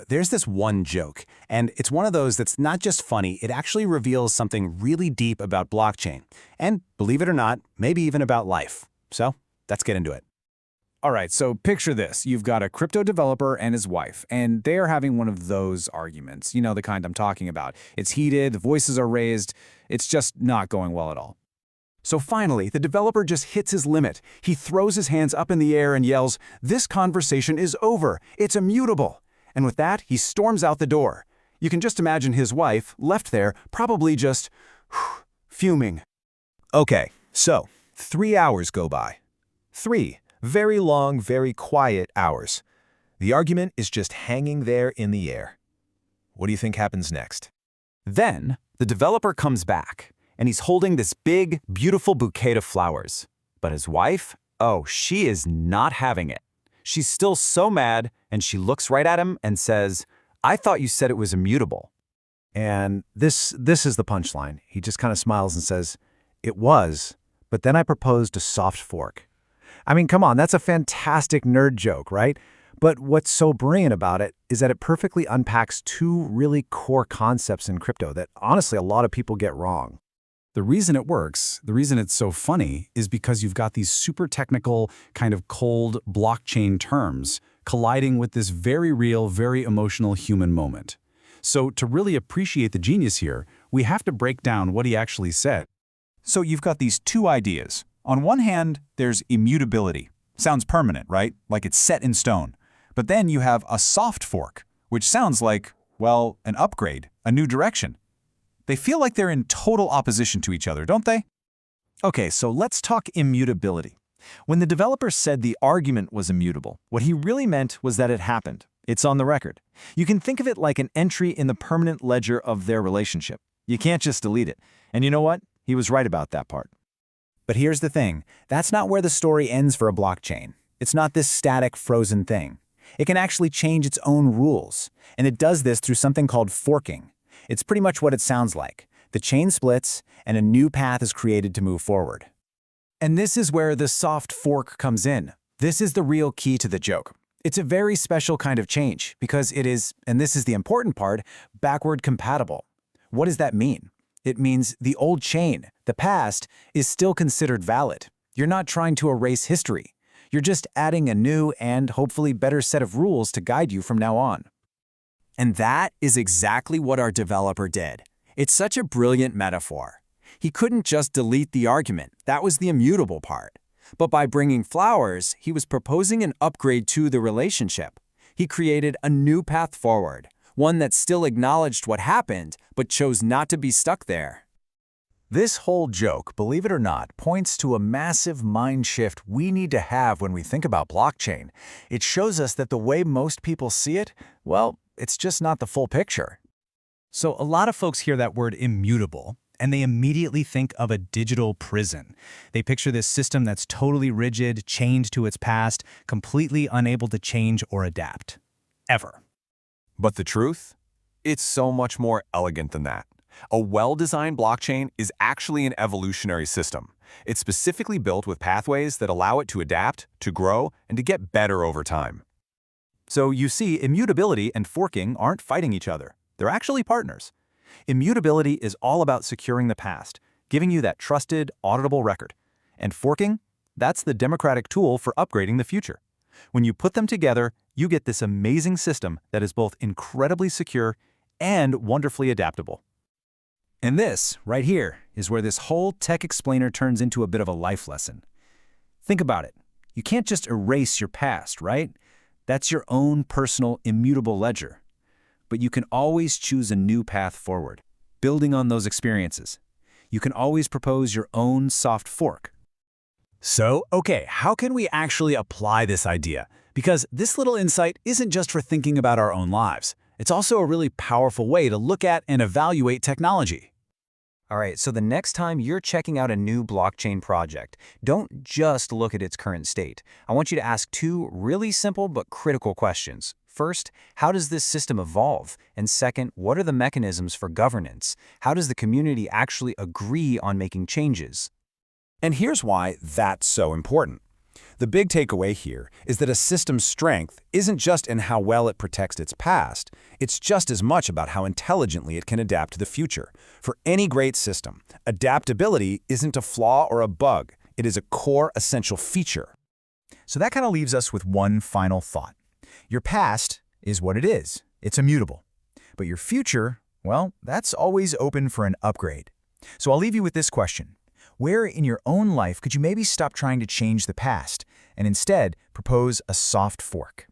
there's this one joke, and it's one of those that's not just funny, it actually reveals something really deep about blockchain. And believe it or not, maybe even about life. So let's get into it. All right, so picture this. You've got a crypto developer and his wife, and they are having one of those arguments. You know, the kind I'm talking about. It's heated, the voices are raised. It's just not going well at all. So finally, the developer just hits his limit. He throws his hands up in the air and yells, "This conversation is over. It's immutable." And with that, he storms out the door. You can just imagine his wife, left there, probably just fuming. Okay, so 3 hours go by. 3 very long, very quiet hours. The argument is just hanging there in the air. What do you think happens next? Then, the developer comes back, and he's holding this big, beautiful bouquet of flowers. But his wife, oh, she is not having it. She's still so mad, and she looks right at him and says, "I thought you said it was immutable." And this is the punchline. He just kind of smiles and says, "It was, but then I proposed a soft fork." I mean, come on, that's a fantastic nerd joke, right? But what's so brilliant about it is that it perfectly unpacks two really core concepts in crypto that honestly a lot of people get wrong. The reason it works, the reason it's so funny, is because you've got these super technical, kind of cold blockchain terms colliding with this very real, very emotional human moment. So to really appreciate the genius here, we have to break down what he actually said. So you've got these two ideas. On one hand, there's immutability. Sounds permanent, right? Like it's set in stone. But then you have a soft fork, which sounds like, well, an upgrade, a new direction. They feel like they're in total opposition to each other, don't they? Okay, so let's talk immutability. When the developer said the argument was immutable, what he really meant was that it happened. It's on the record. You can think of it like an entry in the permanent ledger of their relationship. You can't just delete it. And you know what? He was right about that part. But here's the thing, that's not where the story ends for a blockchain. It's not this static, frozen thing. It can actually change its own rules, and it does this through something called forking. It's pretty much what it sounds like. The chain splits, and a new path is created to move forward. And this is where the soft fork comes in. This is the real key to the joke. It's a very special kind of change because it is, and this is the important part, backward compatible. What does that mean? It means the old chain, the past, is still considered valid. You're not trying to erase history. You're just adding a new and hopefully better set of rules to guide you from now on. And that is exactly what our developer did. It's such a brilliant metaphor. He couldn't just delete the argument. That was the immutable part. But by bringing flowers, he was proposing an upgrade to the relationship. He created a new path forward, one that still acknowledged what happened, but chose not to be stuck there. This whole joke, believe it or not, points to a massive mind shift we need to have when we think about blockchain. It shows us that the way most people see it, well, it's just not the full picture. So a lot of folks hear that word immutable, and they immediately think of a digital prison. They picture this system that's totally rigid, chained to its past, completely unable to change or adapt. Ever. But the truth? It's so much more elegant than that. A well-designed blockchain is actually an evolutionary system. It's specifically built with pathways that allow it to adapt, to grow, and to get better over time. So you see, immutability and forking aren't fighting each other. They're actually partners. Immutability is all about securing the past, giving you that trusted, auditable record. And forking? That's the democratic tool for upgrading the future. When you put them together, you get this amazing system that is both incredibly secure and wonderfully adaptable. And this, right here, is where this whole tech explainer turns into a bit of a life lesson. Think about it. You can't just erase your past, right? That's your own personal, immutable ledger. But you can always choose a new path forward, building on those experiences. You can always propose your own soft fork. So, okay, how can we actually apply this idea? Because this little insight isn't just for thinking about our own lives. It's also a really powerful way to look at and evaluate technology. All right, so the next time you're checking out a new blockchain project, don't just look at its current state. I want you to ask two really simple but critical questions. First, how does this system evolve? And second, what are the mechanisms for governance? How does the community actually agree on making changes? And here's why that's so important. The big takeaway here is that a system's strength isn't just in how well it protects its past, it's just as much about how intelligently it can adapt to the future. For any great system, adaptability isn't a flaw or a bug, it is a core essential feature. So that kind of leaves us with one final thought. Your past is what it is. It's immutable. But your future, well, that's always open for an upgrade. So I'll leave you with this question. Where in your own life could you maybe stop trying to change the past and instead propose a soft fork?